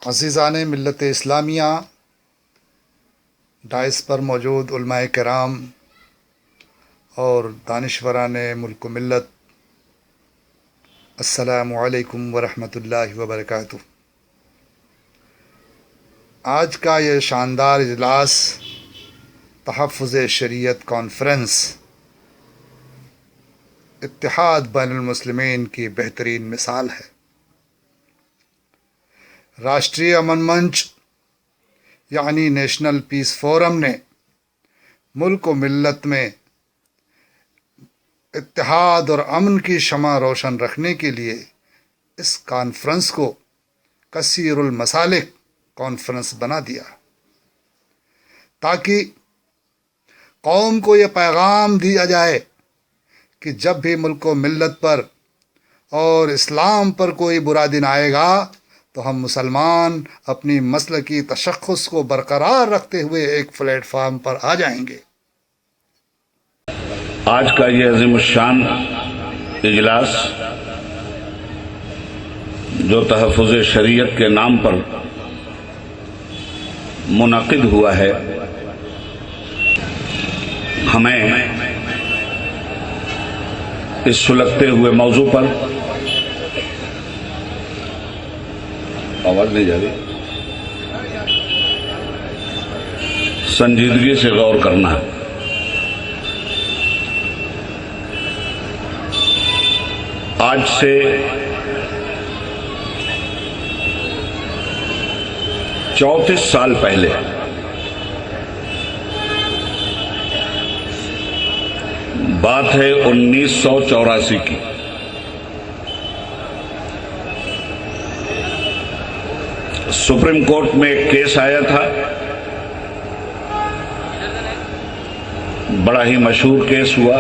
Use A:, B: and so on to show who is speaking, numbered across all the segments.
A: عزیزان ملت اسلامیہ، ڈائس پر موجود علماء کرام اور دانشوران ملک و ملت، السلام علیکم ورحمۃ اللہ وبرکاتہ۔ آج کا یہ شاندار اجلاس تحفظ شریعت کانفرنس اتحاد بین المسلمین کی بہترین مثال ہے۔ راشٹریہ امن منچ یعنی نیشنل پیس فورم نے ملک و ملت میں اتحاد اور امن کی شمع روشن رکھنے کے لیے اس کانفرنس کو کثیر المسالک کانفرنس بنا دیا، تاکہ قوم کو یہ پیغام دیا جائے کہ جب بھی ملک و ملت پر اور اسلام پر کوئی برا دن آئے گا تو ہم مسلمان اپنی مسلکی تشخص کو برقرار رکھتے ہوئے ایک پلیٹ فارم پر آ جائیں گے۔
B: آج کا یہ عظیم الشان اجلاس جو تحفظ شریعت کے نام پر منعقد ہوا ہے، ہمیں اس سلگتے ہوئے موضوع پر آواز نہیں جا رہی، سنجیدگی سے غور کرنا ہے۔ آج سے 34 سال پہلے بات ہے 1984 کی، سپریم کورٹ میں ایک کیس آیا تھا، بڑا ہی مشہور کیس ہوا،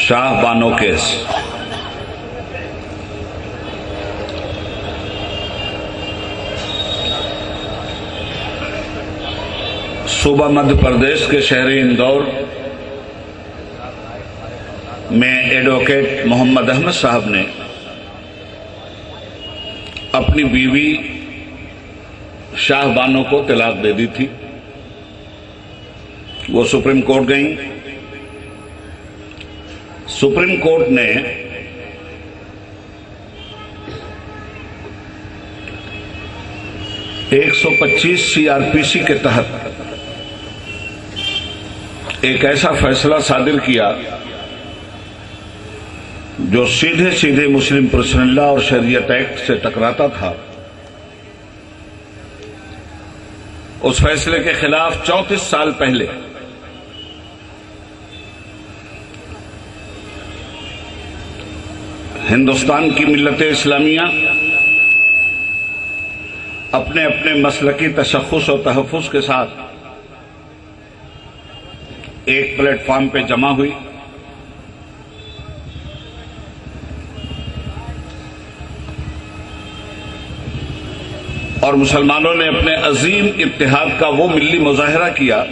B: شاہ بانو کیس۔ صوبہ مدھیہ پردیش کے شہر اندور میں ایڈوکیٹ محمد احمد صاحب نے اپنی بیوی شاہ بانو کو طلاق دے دی تھی۔ وہ سپریم کورٹ گئیں، سپریم کورٹ نے (125) CRPC کے تحت ایک ایسا فیصلہ صادر کیا جو سیدھے سیدھے مسلم پرسنل لا اور شریعت ایکٹ سے ٹکراتا تھا۔ اس فیصلے کے خلاف 34 سال پہلے ہندوستان کی ملت اسلامیہ اپنے اپنے مسلکی تشخص اور تحفظ کے ساتھ ایک پلیٹ فارم پہ جمع ہوئی، اور مسلمانوں نے اپنے عظیم اتحاد کا وہ ملی مظاہرہ کیا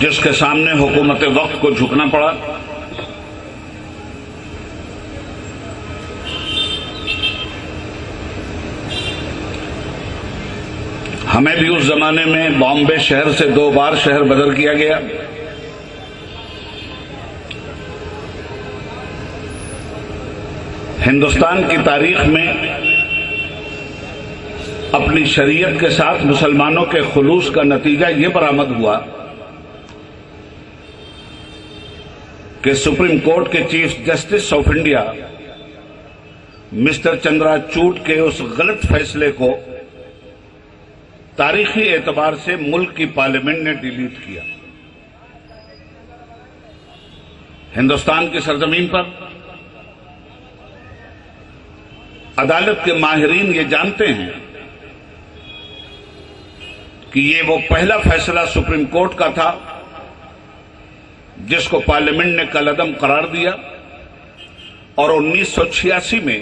B: جس کے سامنے حکومت وقت کو جھکنا پڑا۔ ہمیں بھی اس زمانے میں بامبے شہر سے 2 بار شہر بدل کیا گیا۔ ہندوستان کی تاریخ میں اپنی شریعت کے ساتھ مسلمانوں کے خلوص کا نتیجہ یہ برآمد ہوا کہ سپریم کورٹ کے chief justice of India mister Chandrachud کے اس غلط فیصلے کو تاریخی اعتبار سے ملک کی پارلیمنٹ نے ڈیلیٹ کیا۔ ہندوستان کی سرزمین پر عدالت کے ماہرین یہ جانتے ہیں کہ یہ وہ پہلا فیصلہ سپریم کورٹ کا تھا جس کو پارلیمنٹ نے کالعدم قرار دیا، اور 1986 میں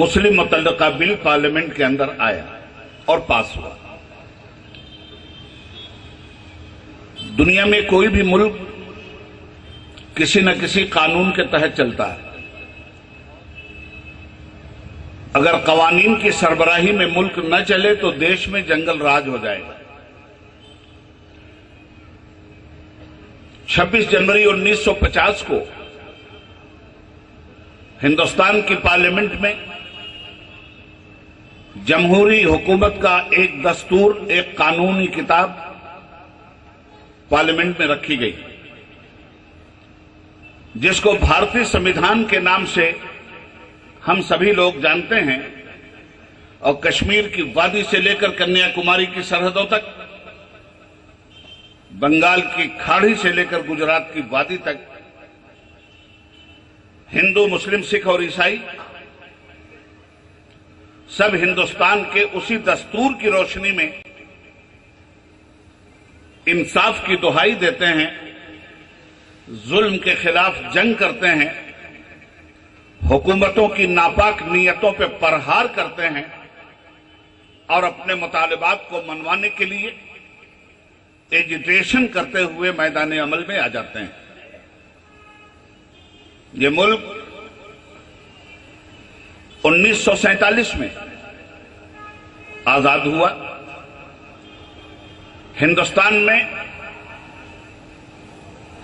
B: مسلم متعلقہ بل پارلیمنٹ کے اندر آیا اور پاس ہوا۔ دنیا میں کوئی بھی ملک किसी न किसी कानून के तहत चलता है। अगर कवानीन की सरबराही में मुल्क न चले तो देश में जंगल राज हो जाएगा। 26 जनवरी 1950 को हिंदुस्तान की पार्लियामेंट में जमहूरी हुकूमत का एक दस्तूर, एक कानूनी किताब पार्लियामेंट में रखी गई, जिसको भारतीय संविधान के नाम से हम सभी लोग जानते हैं, और कश्मीर की वादी से लेकर कन्याकुमारी की सरहदों तक, बंगाल की खाड़ी से लेकर गुजरात की वादी तक, हिंदू, मुस्लिम, सिख और ईसाई सब हिंदुस्तान के उसी दस्तूर की रोशनी में इंसाफ की दुहाई देते हैं, जुल्म के खिलाफ जंग करते हैं, हुकूमतों की नापाक नीयतों पर प्रहार करते हैं और अपने मुतालिबात को मनवाने के लिए एजिटेशन करते हुए मैदान अमल में आ जाते हैं। ये मुल्क 1947 में आजाद हुआ। हिंदुस्तान में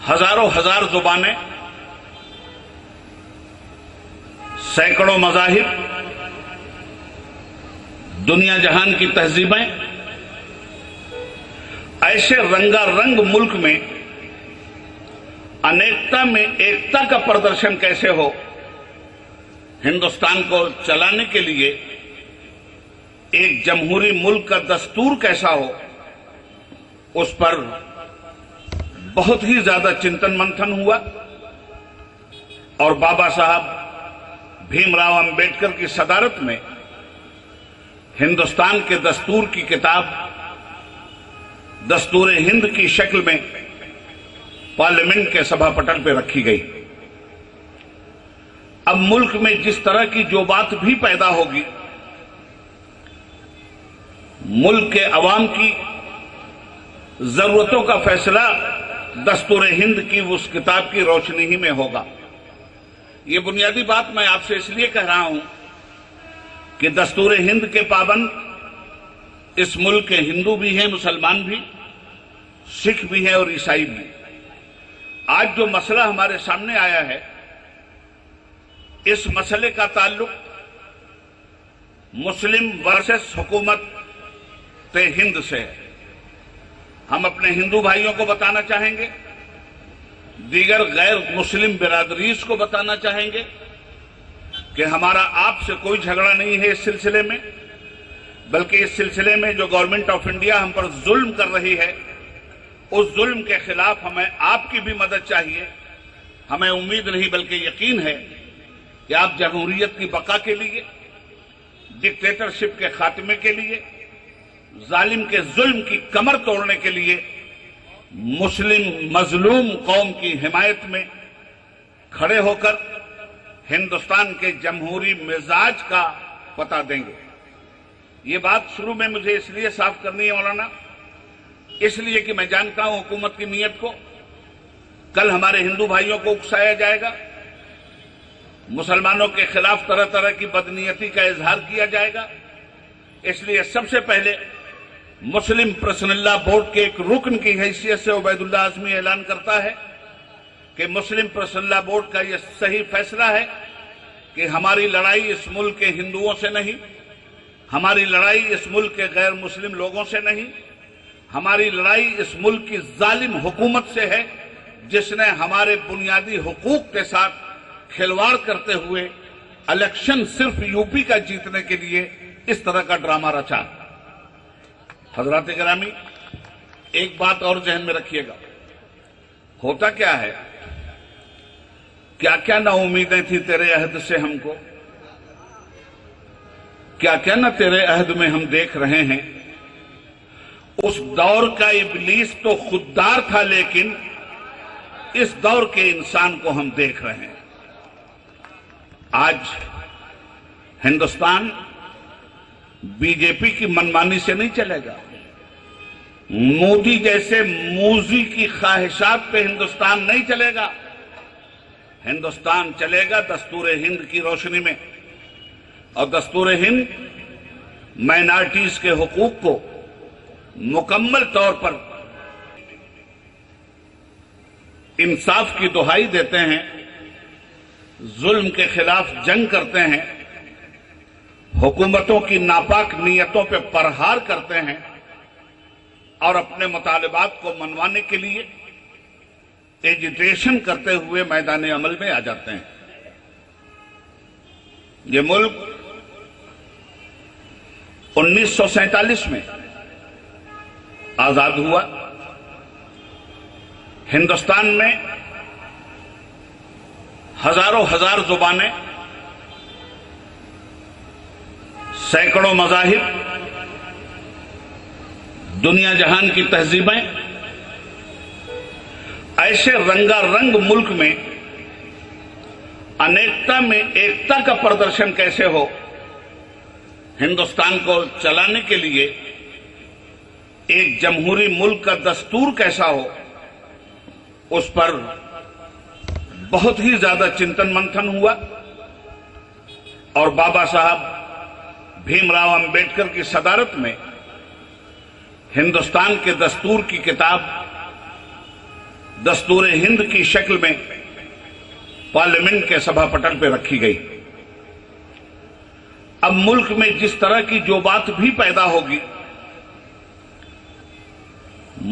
B: हजारों हजार जुबानें, सैकड़ों मज़ाहिब, दुनिया जहान की तहजीबें, ऐसे रंगारंग मुल्क में अनेकता में एकता का प्रदर्शन कैसे हो, हिंदुस्तान को चलाने के लिए एक जमहूरी मुल्क का दस्तूर कैसा हो, उस पर बहुत ही ज्यादा चिंतन मंथन हुआ और बाबा साहब भीमराव अंबेडकर की सदारत में हिंदुस्तान के दस्तूर की किताब दस्तूर हिंद की शक्ल में पार्लियामेंट के सभापटल पर रखी गई। अब मुल्क में जिस तरह की जो बात भी पैदा होगी, मुल्क के अवाम की जरूरतों का फैसला दस्तूर हिंद की उस किताब की रोशनी ही में होगा। ये बुनियादी बात मैं आपसे इसलिए कह रहा हूं कि दस्तूर हिंद के पाबंद इस मुल्क के हिंदू भी हैं, मुसलमान भी, सिख भी हैं और ईसाई भी। आज जो मसला हमारे सामने आया है, इस मसले का ताल्लुक मुस्लिम वर्सेस हुकूमत हिंद से है। हम अपने हिंदू भाइयों को बताना चाहेंगे, दीगर गैर मुस्लिम बिरादरीज को बताना चाहेंगे कि हमारा आपसे कोई झगड़ा नहीं है इस सिलसिले में, बल्कि इस सिलसिले में जो गवर्नमेंट ऑफ इंडिया हम पर जुल्म कर रही है, उस जुल्म के खिलाफ हमें आपकी भी मदद चाहिए। हमें उम्मीद नहीं बल्कि यकीन है कि आप जमहूरियत की बका के लिए, डिक्टेटरशिप के खात्मे के लिए, जालिम के जुल्म की कमर तोड़ने के लिए मुस्लिम मजलूम कौम की हिमायत में खड़े होकर हिंदुस्तान के जमहूरी मिजाज का पता देंगे। ये बात शुरू में मुझे इसलिए साफ करनी है मौलाना, इसलिए कि मैं जानता हूं हुकूमत की नीयत को। कल हमारे हिंदू भाइयों को उकसाया जाएगा, मुसलमानों के खिलाफ तरह तरह की बदनीयती का इजहार किया जाएगा। इसलिए सबसे पहले मुस्लिम पर्सनल लॉ बोर्ड के एक रुकन की हैसियत से उबैदुल्ला आजमी ऐलान करता है कि मुस्लिम पर्सनल लॉ बोर्ड का यह सही फैसला है कि हमारी लड़ाई इस मुल्क के हिंदुओं से नहीं, हमारी लड़ाई इस मुल्क के गैर मुस्लिम लोगों से नहीं, हमारी लड़ाई इस मुल्क की जालिम हुकूमत से है, जिसने हमारे बुनियादी हुकूक के साथ खिलवाड़ करते हुए इलेक्शन सिर्फ यूपी का जीतने के लिए इस तरह का ड्रामा रचा। हजरात गिरामी, एक बात और जहन में रखिएगा, होता क्या है, क्या क्या ना उम्मीदें थी तेरे अहद से हमको, क्या क्या ना तेरे अहद में हम देख रहे हैं। उस दौर का इब्लीस तो खुददार था, लेकिन इस दौर के इंसान को हम देख रहे हैं। आज हिंदुस्तान बीजेपी की मनमानी से नहीं चलेगा, मोदी जैसे मूजी की ख्वाहिशात पे हिंदुस्तान नहीं चलेगा। हिंदुस्तान चलेगा दस्तूर हिंद की रोशनी में, और दस्तूर हिंद माइनॉरिटीज के हुकूक को मुकम्मल तौर पर इंसाफ की दुहाई देते हैं, जुल्म के खिलाफ जंग करते हैं, हुकूमतों की नापाक नीयतों पर प्रहार करते हैं और अपने मुतालिबात को मनवाने के लिए एजिटेशन करते हुए मैदान अमल में आ जाते हैं। ये मुल्क 1947 में आजाद हुआ। हिंदुस्तान में हजारों हजार जुबानें, सैकड़ों मज़ाहिब, दुनिया जहान की तहजीबें, ऐसे रंगारंग मुल्क में अनेकता में एकता का प्रदर्शन कैसे हो, हिंदुस्तान को चलाने के लिए एक जमहूरी मुल्क का दस्तूर कैसा हो, उस पर बहुत ही ज्यादा चिंतन मंथन हुआ और बाबा साहब भीमराव अंबेडकर की सदारत में हिंदुस्तान के दस्तूर की किताब दस्तूर हिंद की शक्ल में पार्लियामेंट के सभापटल पर रखी गई। अब मुल्क में जिस तरह की जो बात भी पैदा होगी,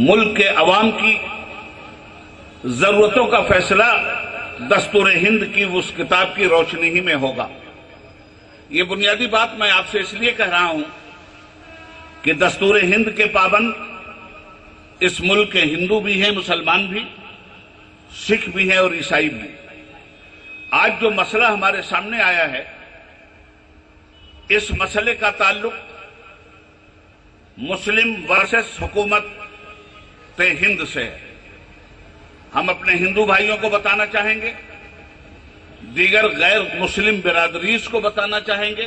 B: मुल्क के अवाम की जरूरतों का फैसला दस्तूर हिंद की उस किताब की रोशनी ही में होगा। ये बुनियादी बात मैं आपसे इसलिए कह रहा हूं कि दस्तूर हिंद के पाबंद इस मुल्क के हिंदू भी हैं, मुसलमान भी, सिख भी हैं और ईसाई भी। आज जो मसला हमारे सामने आया है, इस मसले का ताल्लुक मुस्लिम वर्सेस हुकूमत हिंद से है। हम अपने हिंदू भाइयों को बताना चाहेंगे, दीगर गैर मुस्लिम बिरादरीज को बताना चाहेंगे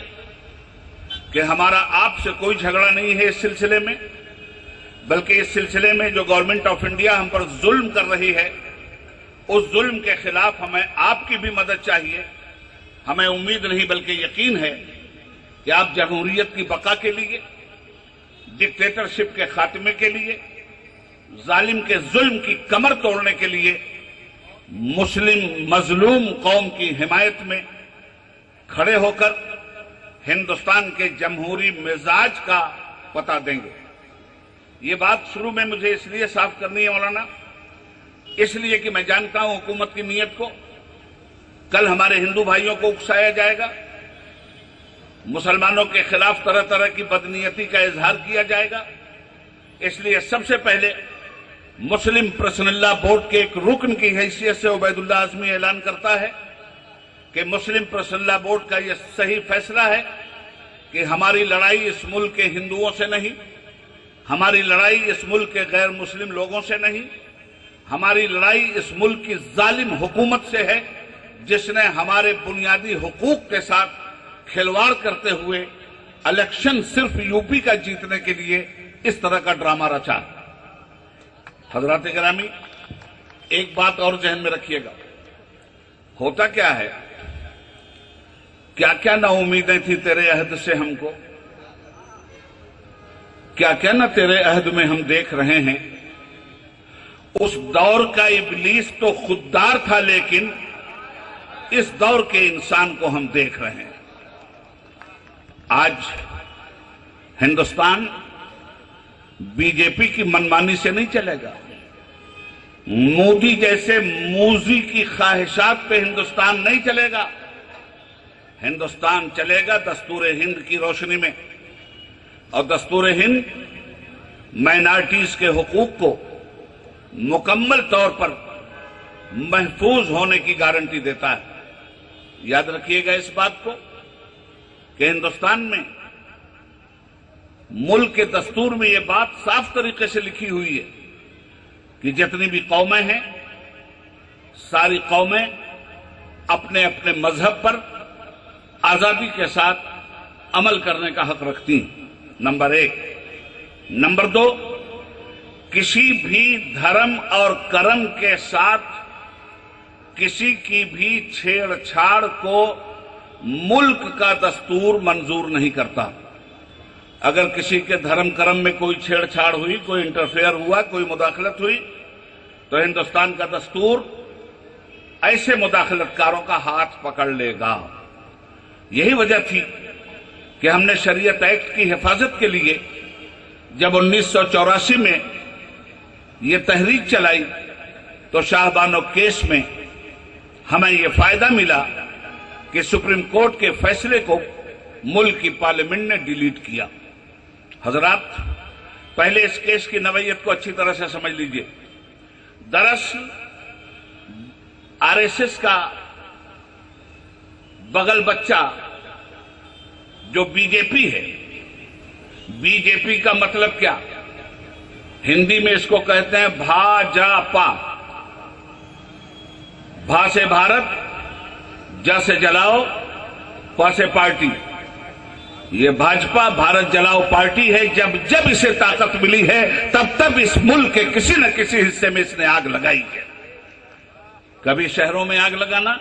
B: कि हमारा आपसे कोई झगड़ा नहीं है इस सिलसिले में, बल्कि इस सिलसिले में जो गवर्नमेंट ऑफ इंडिया हम पर जुल्म कर रही है, उस जुल्म के खिलाफ हमें आपकी भी मदद चाहिए। हमें उम्मीद नहीं बल्कि यकीन है कि आप जमहूरियत की बका के लिए, डिक्टेटरशिप के खात्मे के लिए, जालिम के जुल्म की कमर तोड़ने के लिए मुस्लिम मजलूम कौम की हिमायत में खड़े होकर हिंदुस्तान के जमहूरी मिजाज का पता देंगे। ये बात शुरू में मुझे इसलिए साफ करनी है मौलाना, इसलिए कि मैं जानता हूं हुकूमत की नीयत को। कल हमारे हिंदू भाइयों को उकसाया जाएगा, मुसलमानों के खिलाफ तरह तरह की बदनीयती का इजहार किया जाएगा। इसलिए सबसे पहले मुस्लिम पर्सनल लॉ बोर्ड के एक रुकन की हैसियत से उबैदुल्लाह आजमी ऐलान करता है कि मुस्लिम पर्सनल लॉ बोर्ड का यह सही फैसला है कि हमारी लड़ाई इस मुल्क के हिंदुओं से नहीं, हमारी लड़ाई इस मुल्क के गैर मुस्लिम लोगों से नहीं, हमारी लड़ाई इस मुल्क की जालिम हुकूमत से है, जिसने हमारे बुनियादी हुकूक के साथ खिलवाड़ करते हुए इलेक्शन सिर्फ यूपी का जीतने के लिए इस तरह का ड्रामा रचा। हजरात गिरामी, एक बात और जहन में रखिएगा, होता क्या है, क्या क्या ना उम्मीदें थी तेरे अहद से हमको, क्या क्या ना तेरे अहद में हम देख रहे हैं। उस दौर का इब्लीस तो खुददार था, लेकिन इस दौर के इंसान को हम देख रहे हैं। आज हिंदुस्तान बीजेपी की मनमानी से नहीं चलेगा, मोदी जैसे मूजी की ख्वाहिशात पे हिंदुस्तान नहीं चलेगा। हिंदुस्तान चलेगा दस्तूर हिंद की रोशनी में, और दस्तूर हिंद माइनॉरिटीज के हुकूक को मुकम्मल तौर पर महफूज होने की गारंटी देता है। याद रखिएगा इस बात को कि हिंदुस्तान में मुल्क के दस्तूर में यह बात साफ तरीके से लिखी हुई है कि जितनी भी कौमें हैं, सारी कौमें अपने अपने मजहब पर आजादी के साथ अमल करने का हक रखती हैं, नंबर एक। नंबर दो, किसी भी धर्म और कर्म के साथ किसी की भी छेड़छाड़ को मुल्क का दस्तूर मंजूर नहीं करता। अगर किसी के धर्म कर्म में कोई छेड़छाड़ हुई, कोई इंटरफेयर हुआ, कोई मुदाखलत हुई, तो हिंदुस्तान का दस्तूर ऐसे मुदाखलतकारों का हाथ पकड़ लेगा। यही वजह थी कि हमने शरीयत एक्ट की हिफाजत के लिए जब 1984 में ये तहरीक चलाई तो शाहबानो केस में हमें ये फायदा मिला कि सुप्रीम कोर्ट के फैसले को मुल्क की पार्लियामेंट ने डिलीट किया। हजरात, पहले इस केस की नवैयत को अच्छी तरह से समझ लीजिए। दरअसल आरएसएस का बगल बच्चा जो बीजेपी है, बीजेपी का मतलब क्या? हिंदी में इसको कहते हैं भाजपा। भा से भारत, ज से जलाओ, प से पार्टी। ये भाजपा भारत जलाओ पार्टी है। जब जब इसे ताकत मिली है तब तब इस मुल्क के किसी न किसी हिस्से में इसने आग लगाई है। कभी शहरों में आग लगाना,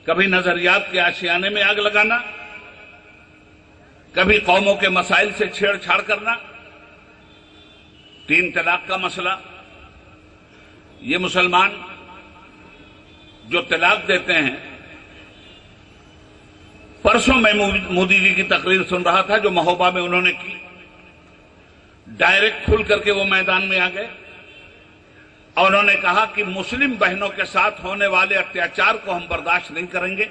B: कभी नजरियात के आशियाने में आग लगाना, कभी कौमों के मसाइल से छेड़छाड़ करना। 3 तलाक का मसला, ये मुसलमान जो तलाक देते हैं, परसों मैं मोदी जी की तकरीर सुन रहा था जो महोबा में उन्होंने की। डायरेक्ट खुल करके वो मैदान में आ गए और उन्होंने कहा कि मुस्लिम बहनों के साथ होने वाले अत्याचार को हम बर्दाश्त नहीं करेंगे।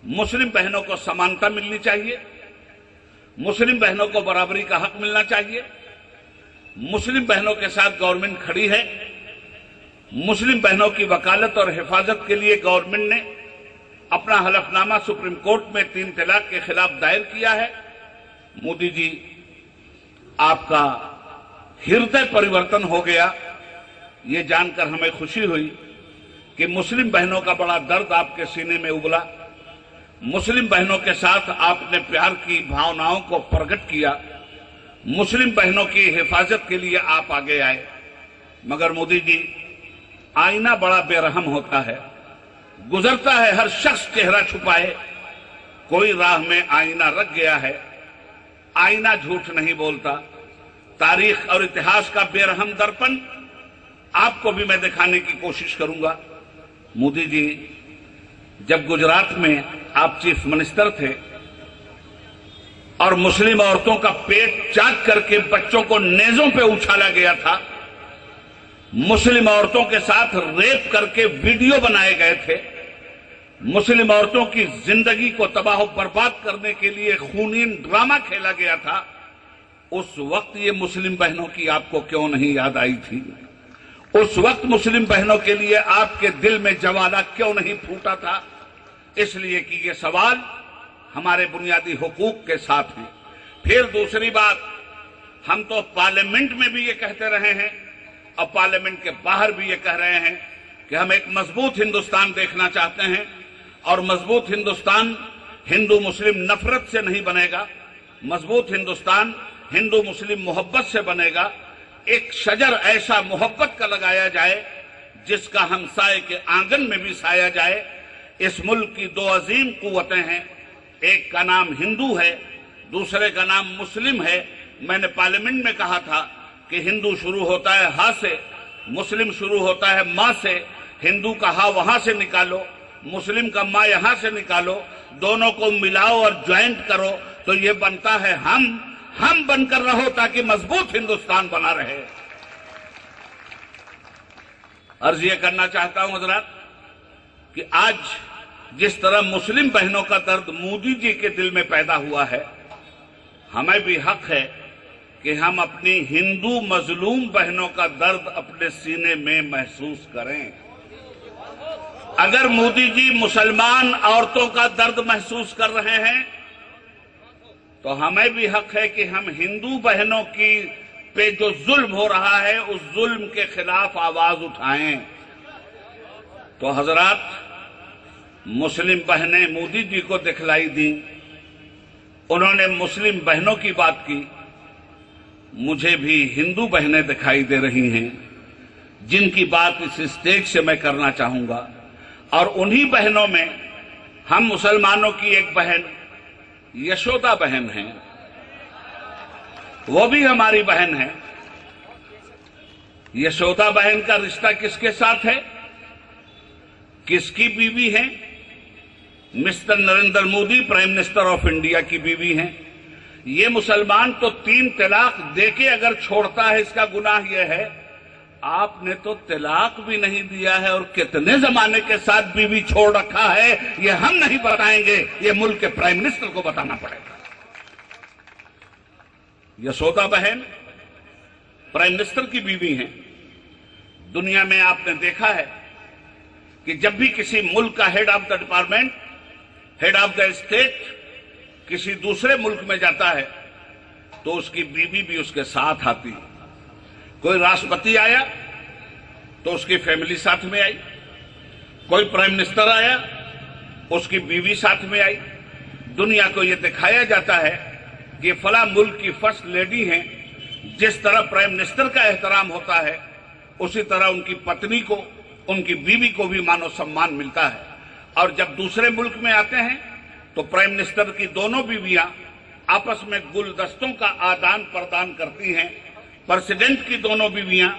B: मुस्लिम बहनों को समानता मिलनी चाहिए, मुस्लिम बहनों को बराबरी का हक मिलना चाहिए। मुस्लिम बहनों के साथ गवर्नमेंट खड़ी है। मुस्लिम बहनों की वकालत और हिफाजत के लिए गवर्नमेंट ने अपना हलफनामा सुप्रीम कोर्ट में 3 तलाक के खिलाफ दायर किया है। मोदी जी, आपका हृदय परिवर्तन हो गया, ये जानकर हमें खुशी हुई कि मुस्लिम बहनों का बड़ा दर्द आपके सीने में उबला। मुस्लिम बहनों के साथ आपने प्यार की भावनाओं को प्रकट किया। मुस्लिम बहनों की हिफाजत के लिए आप आगे आए। मगर मोदी जी, आईना बड़ा बेरहम होता है, गुजरता है हर शख्स चेहरा छुपाए। कोई राह में आईना रख गया है, आईना झूठ नहीं बोलता। तारीख और इतिहास का बेरहम दर्पण आपको भी मैं दिखाने की कोशिश करूंगा। मोदी जी, जब गुजरात में आप चीफ मिनिस्टर थे और मुस्लिम औरतों का पेट चाक करके बच्चों को नेजों पे उछाला गया था, मुस्लिम औरतों के साथ रेप करके वीडियो बनाए गए थे, मुस्लिम औरतों की जिंदगी को तबाह बर्बाद करने के लिए खूनी ड्रामा खेला गया था, उस वक्त ये मुस्लिम बहनों की आपको क्यों नहीं याद आई थी? उस वक्त मुस्लिम बहनों के लिए आपके दिल में जवाला क्यों नहीं फूटा था? इसलिए कि ये सवाल हमारे बुनियादी हुकूक के साथ हैं। फिर दूसरी बात, हम तो पार्लियामेंट में भी ये कहते रहे हैं और पार्लियामेंट के बाहर भी ये कह रहे हैं कि हम एक मजबूत हिंदुस्तान देखना चाहते हैं और मजबूत हिंदुस्तान हिंदू मुस्लिम नफरत से नहीं बनेगा। मजबूत हिंदुस्तान हिंदू मुस्लिम मोहब्बत से बनेगा। एक शजर ऐसा मोहब्बत का लगाया जाए जिसका हमसाये के आंगन में भी साया जाए। इस मुल्क की 2 अजीम कुव्वतें हैं, एक का नाम हिंदू है, दूसरे का नाम मुस्लिम है। मैंने पार्लियामेंट में कहा था कि हिंदू शुरू होता है हा से, मुस्लिम शुरू होता है मां से। हिंदू का हा वहां से निकालो, मुस्लिम का मां यहां से निकालो, दोनों को मिलाओ और ज्वाइंट करो तो ये बनता है हम बनकर रहो ताकि मजबूत हिंदुस्तान बना रहे। अर्ज ये करना चाहता हूं हजरात कि आज जिस तरह मुस्लिम बहनों का दर्द मोदी जी के दिल में पैदा हुआ है, हमें भी हक है कि हम अपनी हिंदू मजलूम बहनों का दर्द अपने सीने में महसूस करें। अगर मोदी जी मुसलमान औरतों का दर्द महसूस कर रहे हैं तो हमें भी हक है कि हम हिंदू बहनों की पे जो जुल्म हो रहा है उस जुल्म के खिलाफ आवाज उठाएं। तो हजरात, मुस्लिम बहनें मोदी जी को दिखलाई दी, उन्होंने मुस्लिम बहनों की बात की। मुझे भी हिंदू बहनें दिखाई दे रही हैं जिनकी बात इस स्टेज से मैं करना चाहूंगा। और उन्हीं बहनों में हम मुसलमानों की एक बहन यशोदा बहन है, वो भी हमारी बहन है। यशोदा बहन का रिश्ता किसके साथ है, किसकी बीवी है? Mister Narendra Modi prime minister of India की बीवी हैं। ये मुसलमान तो 3 तलाक देके अगर छोड़ता है इसका गुनाह यह है, आपने तो तलाक भी नहीं दिया है और कितने जमाने के साथ बीवी छोड़ रखा है ये हम नहीं बताएंगे, ये मुल्क के प्राइम मिनिस्टर को बताना पड़ेगा। यशोदा बहन प्राइम मिनिस्टर की बीवी हैं। दुनिया में आपने देखा है कि जब भी किसी मुल्क का head of the department, head of the state किसी दूसरे मुल्क में जाता है तो उसकी बीवी भी उसके साथ आती है। कोई राष्ट्रपति आया तो उसकी फैमिली साथ में आई, कोई प्राइम मिनिस्टर आया उसकी बीवी साथ में आई। दुनिया को यह दिखाया जाता है कि फला मुल्क की फर्स्ट लेडी हैं, जिस तरह प्राइम मिनिस्टर का एहतराम होता है उसी तरह उनकी पत्नी को, उनकी बीवी को भी मानो सम्मान मिलता है। और जब दूसरे मुल्क में आते हैं तो प्राइम मिनिस्टर की दोनों बीवियां आपस में गुलदस्तों का आदान प्रदान करती हैं, प्रेसिडेंट की दोनों बीवियां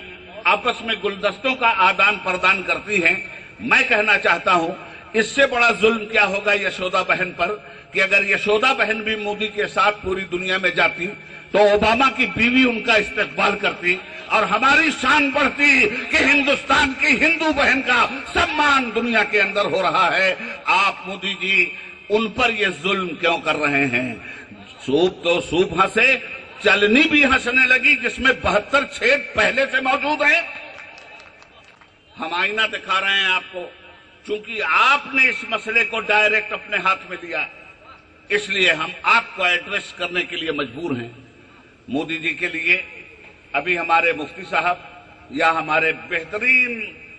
B: आपस में गुलदस्तों का आदान प्रदान करती हैं। मैं कहना चाहता हूं इससे बड़ा जुल्म क्या होगा यशोदा बहन पर, कि अगर यशोदा बहन भी मोदी के साथ पूरी दुनिया में जाती तो ओबामा की बीवी उनका इस्तकबाल करती और हमारी शान बढ़ती कि हिंदुस्तान की हिंदू बहन का सम्मान दुनिया के अंदर हो रहा है। आप मोदी जी उन पर ये जुल्म क्यों कर रहे हैं? सूप तो सूप हंसे, चलनी भी हंसने लगी जिसमें 72 छेद पहले से मौजूद हैं। हम आईना दिखा रहे हैं आपको, चूंकि आपने इस मसले को डायरेक्ट अपने हाथ में लिया इसलिए हम आपको एड्रेस करने के लिए मजबूर हैं। मोदी जी के लिए अभी हमारे मुफ्ती साहब या हमारे बेहतरीन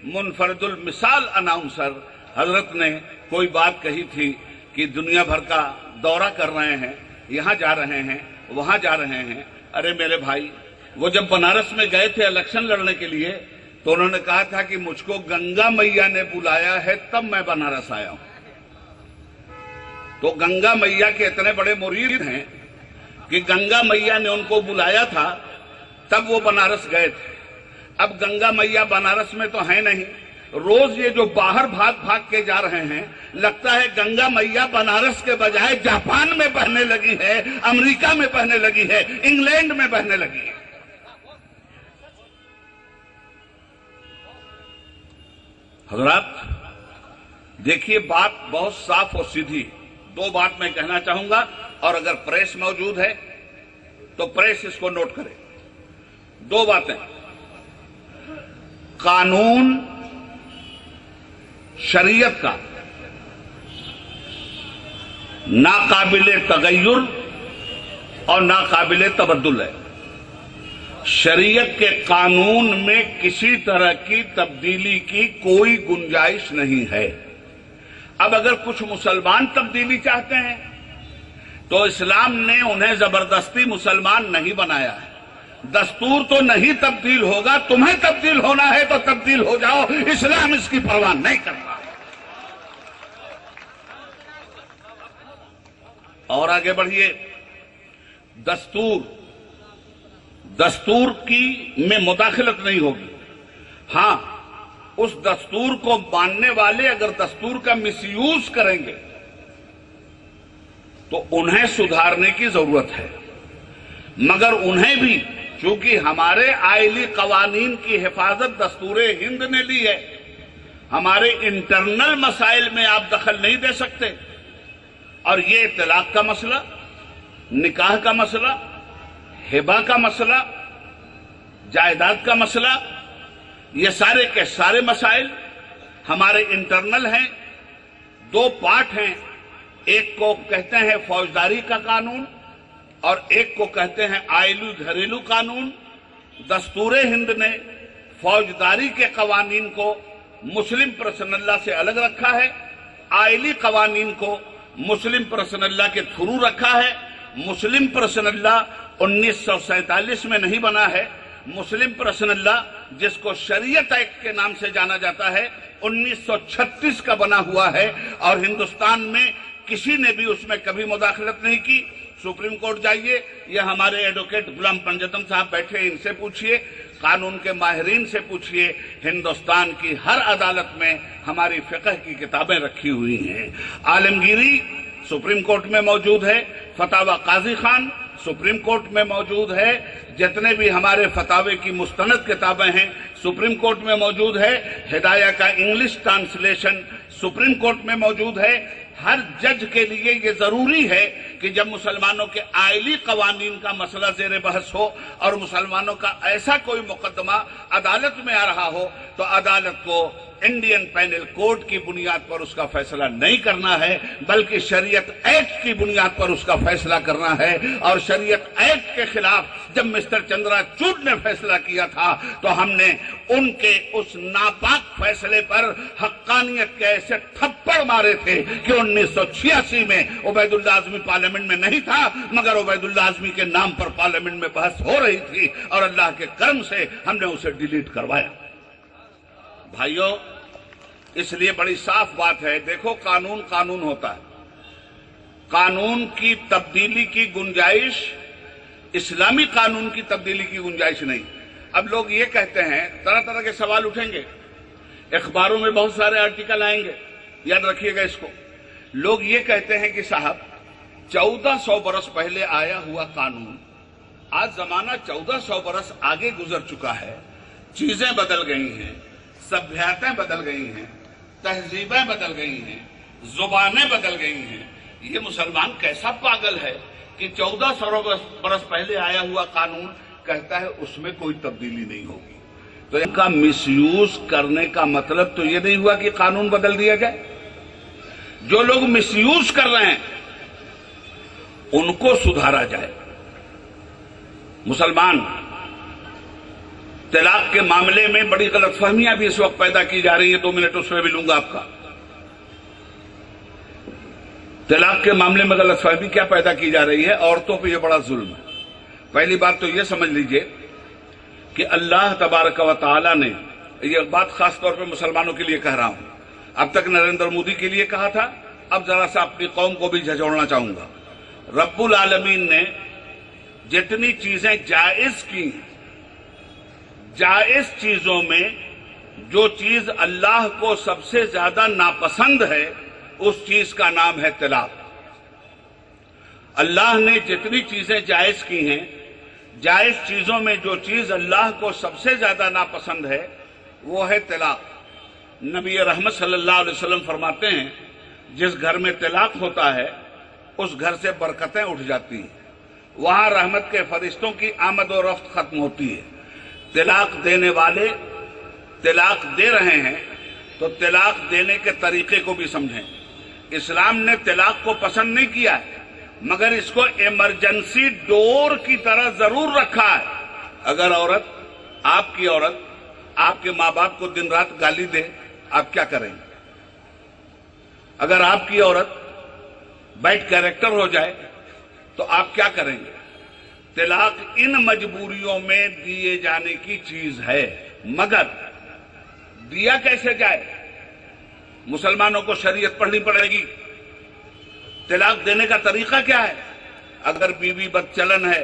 B: मुनफरदुल मिसाल अनाउंसर हजरत ने कोई बात कही थी कि दुनिया भर का दौरा कर रहे हैं, यहां जा रहे हैं, वहां जा रहे हैं। अरे मेरे भाई, वो जब बनारस में गए थे इलेक्शन लड़ने के लिए तो उन्होंने कहा था कि मुझको गंगा मैया ने बुलाया है तब मैं बनारस आया हूं। तो गंगा मैया के इतने बड़े मुरीद हैं कि गंगा मैया ने उनको बुलाया था तब वो बनारस गए थे। अब गंगा मैया बनारस में तो है नहीं, रोज ये जो बाहर भाग भाग के जा रहे हैं, लगता है गंगा मैया बनारस के बजाय जापान में बहने लगी है, अमेरिका में बहने लगी है, इंग्लैंड में बहने लगी है। हजरात देखिए, बात बहुत साफ और सीधी। 2 बात मैं कहना चाहूंगा और अगर प्रेस मौजूद है तो प्रेस इसको नोट करे। 2 बातें, कानून शरीयत का नाकाबिले तगय्युर और नाकाबिले तबद्दुल है। शरीयत के कानून में किसी तरह की तब्दीली की कोई गुंजाइश नहीं है। अब अगर कुछ मुसलमान तब्दीली चाहते हैं तो इस्लाम ने उन्हें जबरदस्ती मुसलमान नहीं बनाया है। दस्तूर तो नहीं तब्दील होगा, तुम्हें तब्दील होना है तो तब्दील हो जाओ, इस्लाम इसकी परवाह नहीं करता। और आगे बढ़िए, दस्तूर की में मुदाखलत नहीं होगी। हां, उस दस्तूर को मानने वाले अगर दस्तूर का मिसयूज करेंगे तो उन्हें सुधारने की जरूरत है, मगर उन्हें भी, चूंकि हमारे आइली कवानीन की हिफाजत दस्तूरे हिंद ने ली है, हमारे इंटरनल मसाइल में आप दखल नहीं दे सकते। और ये तलाक का मसला, निकाह का मसला, हिबा का मसला, जायदाद का मसला, ये सारे के सारे मसाइल हमारे इंटरनल हैं। 2 पार्ट हैं, एक को कहते हैं फौजदारी का कानून और एक को कहते हैं आइलू घरेलू कानून। दस्तूरे हिंद ने फौजदारी के कवानीन को मुस्लिम पर्सनल लॉ से अलग रखा है, आइली कवानीन को मुस्लिम पर्सनल लॉ के थ्रू रखा है। मुस्लिम पर्सनल लॉ 1947 में नहीं बना है, मुस्लिम पर्सनल लॉ, जिसको शरीयत एक्ट के नाम से जाना जाता है, 1936 का बना हुआ है और हिंदुस्तान में किसी ने भी उसमें कभी मुदाखलत नहीं की। सुप्रीम कोर्ट जाइए, ये हमारे एडवोकेट गुलाम पंजतम साहब बैठे, इनसे पूछिए, कानून के माहिरीन से पूछिए। हिंदुस्तान की हर अदालत में हमारी फिक़ह की किताबें रखी हुई हैं। आलमगीरी सुप्रीम कोर्ट में मौजूद है, फतावा काजी खान सुप्रीम कोर्ट में मौजूद है, जितने भी हमारे फतावे की मुस्तनद किताबें हैं सुप्रीम कोर्ट में मौजूद है, हिदाया का इंग्लिश ट्रांसलेशन सुप्रीम कोर्ट में मौजूद है। हर जज के लिए ये जरूरी है कि जब मुसलमानों के आइली कवानीन का मसला ज़ेर बहस हो और मुसलमानों का ऐसा कोई मुकदमा अदालत में आ रहा हो, तो अदालत को इंडियन पैनल कोड की बुनियाद पर उसका फैसला नहीं करना है, बल्कि शरीयत एक्ट की बुनियाद पर उसका फैसला करना है। और शरीयत एक्ट के खिलाफ जब मिस्टर चंद्राचूड ने फैसला किया था, तो हमने उनके उस नापाक फैसले पर हक्कानियत के ऐसे थप्पड़ मारे थे कि 1986 में उबैदुल्ला आजमी पार्लियामेंट में नहीं था, मगर उबैदुल्ला आजमी के नाम पर पार्लियामेंट में बहस हो रही थी और अल्लाह के करम से हमने उसे डिलीट करवाया। भाइयों, इसलिए बड़ी साफ बात है, देखो कानून कानून होता है, कानून की तब्दीली की गुंजाइश इस्लामी कानून की तब्दीली की गुंजाइश नहीं। अब लोग ये कहते हैं, तरह तरह के सवाल उठेंगे, अखबारों में बहुत सारे आर्टिकल आएंगे, याद रखिएगा इसको। लोग ये कहते हैं कि साहब 1400 बरस पहले आया हुआ कानून, आज जमाना 1400 बरस आगे गुजर चुका है, चीजें बदल गई हैं, सभ्यताएं बदल गई हैं, तहजीबें बदल गई हैं, जुबानें बदल गई हैं। ये मुसलमान कैसा पागल है कि 1400 बरस पहले आया हुआ कानून कहता है उसमें कोई तब्दीली नहीं होगी। तो इनका मिसयूज करने का मतलब तो ये नहीं हुआ कि कानून बदल दिया जाए। जो लोग मिसयूज कर रहे हैं उनको सुधारा जाए। मुसलमान तलाक के मामले में बड़ी गलतफहमियां भी इस वक्त पैदा की जा रही है, 2 मिनट उसमें भी लूंगा आपका। तलाक के मामले में गलतफहमी क्या पैदा की जा रही है, औरतों पर यह बड़ा जुल्म है। पहली बात तो यह समझ लीजिए कि अल्लाह तबारक व तआला ने, यह बात खास तौर पे मुसलमानों के लिए कह रहा हूं, अब तक नरेंद्र मोदी के लिए कहा था, अब जरा सा अपनी कौम को भी झंझोड़ना चाहूंगा। रब्बुल आलमीन ने जितनी चीजें जायज की, जायज चीजों में जो चीज अल्लाह को सबसे ज्यादा नापसंद है, उस चीज का नाम है तलाक। अल्लाह ने जितनी चीजें जायज की हैं, जायज चीजों में जो चीज अल्लाह को सबसे ज्यादा नापसंद है वो है तलाक। नबी रहमत सल्लल्लाहु अलैहि वसल्लम फरमाते हैं, जिस घर में तलाक होता है उस घर से बरकतें उठ जाती हैं, वहां रहमत के फरिश्तों की आमद और रफ्त खत्म होती है। तलाक देने वाले तलाक दे रहे हैं तो तलाक देने के तरीके को भी समझें। इस्लाम ने तलाक को पसंद नहीं किया है, मगर इसको इमरजेंसी डोर की तरह जरूर रखा है। अगर आपकी औरत आपके माँ बाप को दिन रात गाली दे, आप क्या करेंगे? अगर आपकी औरत बैड कैरेक्टर हो जाए तो आप क्या करेंगे? तलाक इन मजबूरियों में दिए जाने की चीज है, मगर दिया कैसे जाए? मुसलमानों को शरीयत पढ़नी पड़ेगी। तलाक देने का तरीका क्या है? अगर बीवी बदचलन है,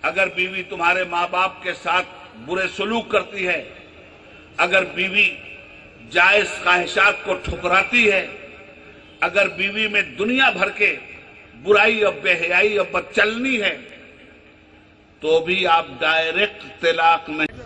B: अगर बीवी तुम्हारे माँ बाप के साथ बुरे सलूक करती है, अगर बीवी जायज ख्वाहिशात को ठुकराती है, अगर बीवी में दुनिया भर के बुराई और बेहयाई और बदचलनी है, तो भी आप डायरेक्ट तलाक नहीं